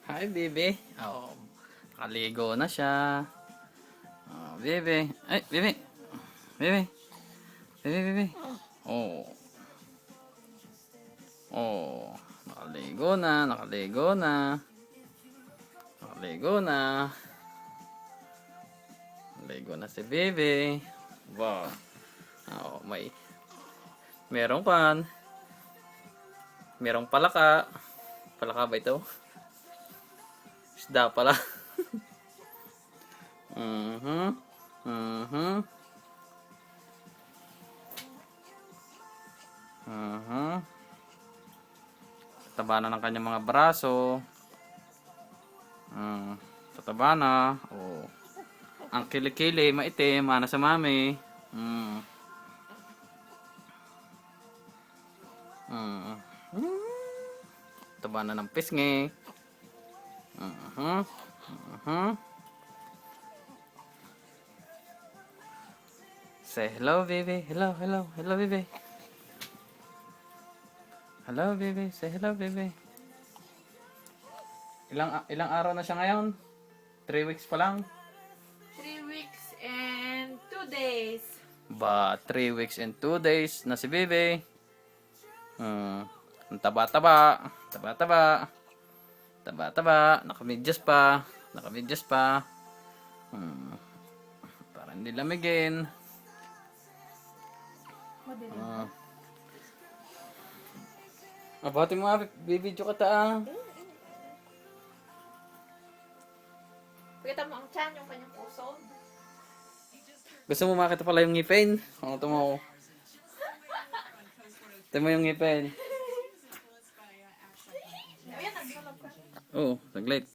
Hi, baby. Oh, nakaligo na siya. Oh, baby. Ay, baby. Baby. Baby, baby. Oh. Oh. Nakaligo na, nakaligo na. Nakaligo na. Nakaligo na si baby. Wow. Oh, merong pan. Merong palaka. Palaka ba ito? Isda pala. Mhm. Mhm. Mhm. Tataba na ng kanyang mga braso. Tataba na. Oh. Ang kilikili, maitim, mana sa mami. Mm. Mm. Taba na ng pisngi. Mhm. Mhm. Say hello, baby. Hello, hello. Hello, baby. Hello, baby. Say hello, baby. Ilang araw na siya ngayon? 3 weeks pa lang? 3 weeks and 2 days. Ba, 3 weeks and 2 days na si baby. Ang taba-taba. Taba-taba. Taba-taba. Nakamidyas pa. Nakamidyas pa. Para hindi lamigin. Abati mo nga, bibidyo ka ta. Pakita mo ang tiyan, yung kanyang puso. Gusto mo makita pala yung ngipin? O, ito mo. Ito mo yung ngipin. Ayan, naglalab ka. Oo, saglit.